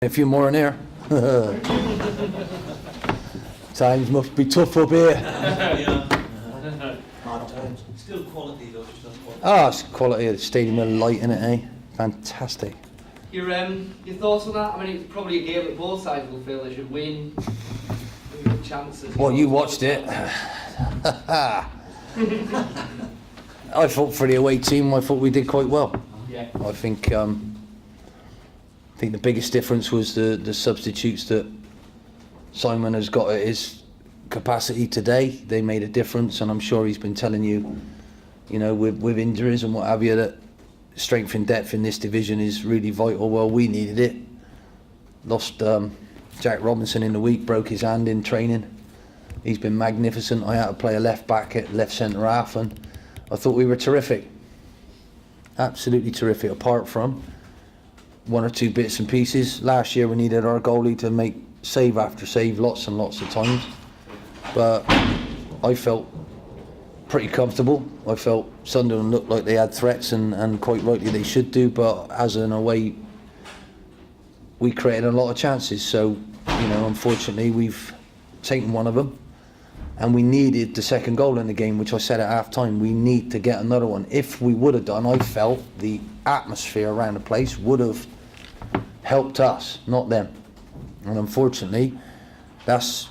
A few more in here. Times must be tough up here. Still quality though, just not quality. It's quality of the stadium with light in it, eh? Fantastic. Your thoughts on that? I mean, it's probably a game that both sides will feel they should win. Good chances. Well, you watched it. I thought for the away team, I thought we did quite well. Yeah. I think the biggest difference was the substitutes that Simon has got at his capacity today. They made a difference, and I'm sure he's been telling you, with injuries and what have you, that strength and depth in this division is really vital. Well, we needed it. Lost Jack Robinson in the week, broke his hand in training. He's been magnificent. I had to play a left back at left centre half, and I thought we were terrific. Absolutely terrific, apart from one or two bits and pieces. Last year we needed our goalie to make save after save lots and lots of times, but I felt pretty comfortable. I felt Sunderland looked like they had threats, and quite rightly they should do, but as an away we created a lot of chances, so unfortunately we've taken one of them, and we needed the second goal in the game, which I said at half time, we need to get another one. If we would have done, I felt the atmosphere around the place would have helped us, not them. And unfortunately, that's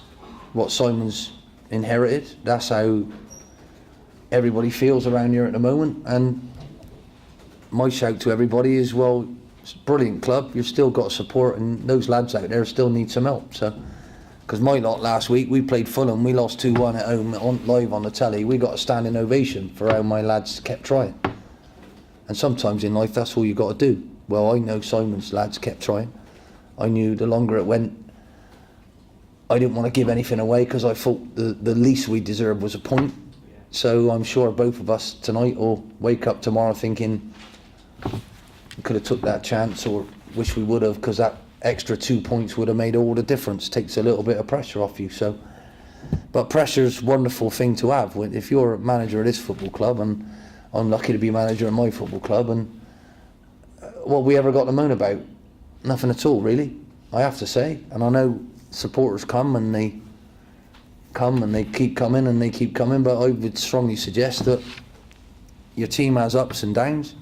what Simon's inherited. That's how everybody feels around here at the moment. And my shout to everybody is, well, it's a brilliant club. You've still got support, and those lads out there still need some help. So, because my lot last week, we played Fulham, we lost 2-1 at home live on the telly. We got a standing ovation for how my lads kept trying. And sometimes in life, that's all you got to do. Well, I know Simon's lads kept trying. I knew the longer it went, I didn't want to give anything away, because I thought the least we deserved was a point. So I'm sure both of us tonight will wake up tomorrow thinking we could have took that chance, or wish we would have, because that extra 2 points would have made all the difference. Takes a little bit of pressure off you. So, but pressure's a wonderful thing to have. If you're a manager of this football club, and I'm lucky to be manager of my football club, and what we ever got to moan about? Nothing at all, really, I have to say. And I know supporters come and they keep coming and they keep coming, but I would strongly suggest that your team has ups and downs,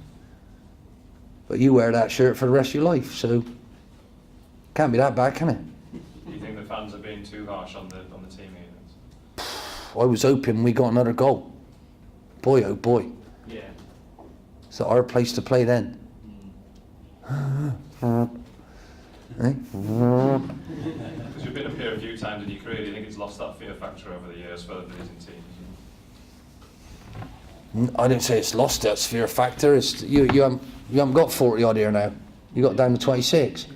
but you wear that shirt for the rest of your life, so can't be that bad, can it? Do you think the fans are being too harsh on the team units? I was hoping we got another goal. Boy, oh boy. Yeah. It's our place to play then. Because you've been up here a few times in your career, do you think it's lost that fear factor over the years for the visiting teams? I didn't say it's lost that fear factor. It's you haven't got 40 odd here now. You got down to 26.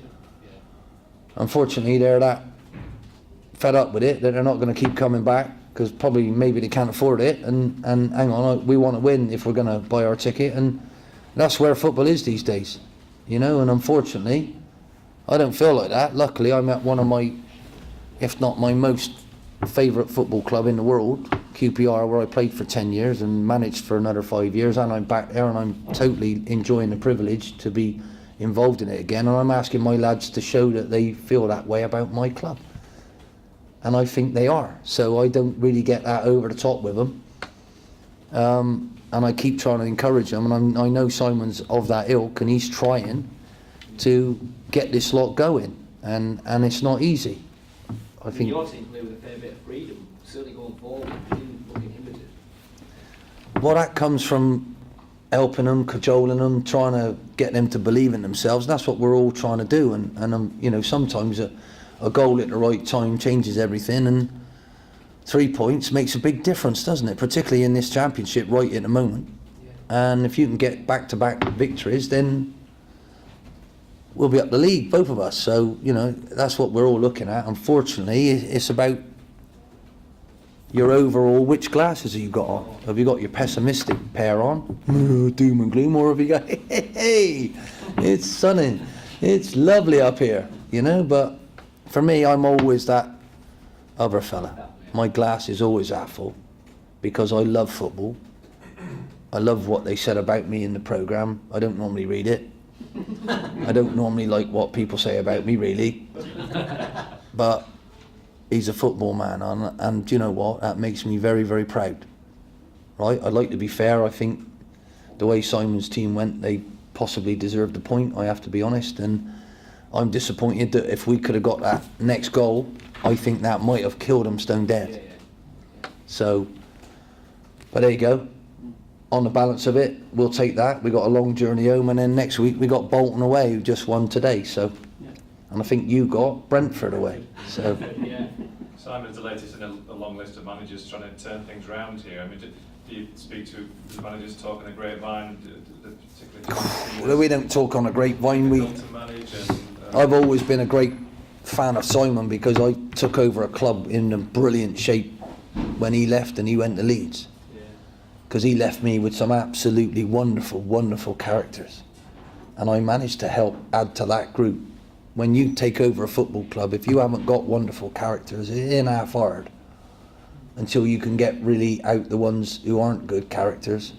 Unfortunately, they're that fed up with it that they're not going to keep coming back, because maybe they can't afford it. And hang on, we want to win if we're going to buy our ticket, and that's where football is these days. And unfortunately, I don't feel like that. Luckily, I'm at one of my, if not my most favourite football club in the world, QPR, where I played for 10 years and managed for another 5 years, and I'm back there, and I'm totally enjoying the privilege to be involved in it again, and I'm asking my lads to show that they feel that way about my club, and I think they are. So I don't really get that over the top with them, and I keep trying to encourage them, and I know Simon's of that ilk, and he's trying to get this lot going, and it's not easy. I think your team play with a fair bit of freedom, certainly going forward. You didn't look inhibited. Well, that comes from helping them, cajoling them, trying to get them to believe in themselves. That's what we're all trying to do, and sometimes a goal at the right time changes everything, and 3 points makes a big difference, doesn't it? Particularly in this championship right at the moment. Yeah. And if you can get back-to-back victories, then we'll be up the league, both of us. So that's what we're all looking at. Unfortunately, it's about your overall, which glasses have you got on? Have you got your pessimistic pair on, doom and gloom, or have you got, hey, it's sunny, it's lovely up here, but for me, I'm always that other fella. My glass is always half full, because I love football. I love what they said about me in the programme. I don't normally read it, I don't normally like what people say about me, really. But he's a football man, and do you know what? That makes me very, very proud. Right? I'd like to be fair. I think the way Simon's team went, they possibly deserved the point, I have to be honest. And I'm disappointed that if we could have got that next goal, I think that might have killed them stone dead. So, but there you go. On the balance of it, we'll take that. We got a long journey home, and then next week we got Bolton away, who just won today. So, and I think you got Brentford away. So, Simon's the latest in a long list of managers trying to turn things around here. I mean, do you speak to the managers talking a grapevine, particularly? well, we don't talk on a grapevine. I've always been a great fan of Simon because I took over a club in a brilliant shape when he left and he went to Leeds. Because he left me with some absolutely wonderful, wonderful characters. And I managed to help add to that group. When you take over a football club, if you haven't got wonderful characters, it ain't half hard. Until you can get really out the ones who aren't good characters,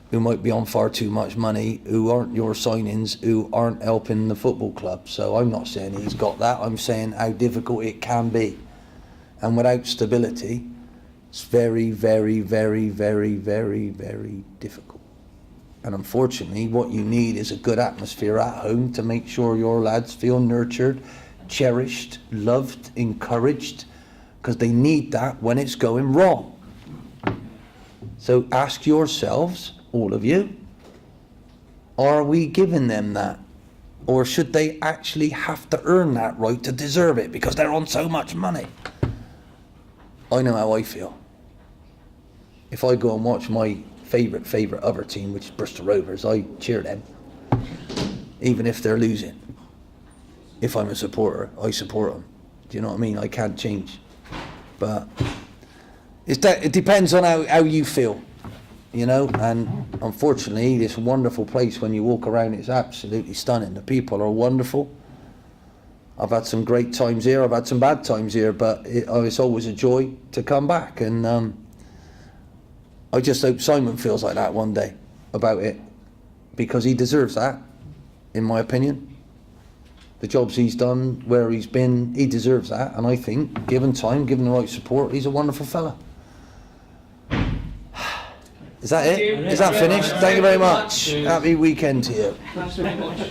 who might be on far too much money, who aren't your signings, who aren't helping the football club. So I'm not saying he's got that, I'm saying how difficult it can be. And without stability, it's very, very, very, very, very, very difficult. And unfortunately, what you need is a good atmosphere at home to make sure your lads feel nurtured, cherished, loved, encouraged, because they need that when it's going wrong. So ask yourselves, all of you, are we giving them that? Or should they actually have to earn that right to deserve it because they're on so much money? I know how I feel. If I go and watch my favourite other team, which is Bristol Rovers, I cheer them, even if they're losing. If I'm a supporter, I support them. Do you know what I mean? I can't change. But it depends on how you feel, you know. And unfortunately, this wonderful place, when you walk around, it's absolutely stunning. The people are wonderful. I've had some great times here, I've had some bad times here, but it's always a joy to come back. And I just hope Simon feels like that one day about it, because he deserves that, in my opinion. The jobs he's done, where he's been, he deserves that. And I think, given time, given the right support, he's a wonderful fella. Is that it? Is that finished? Thank you very much. Happy weekend to you. Thanks very much.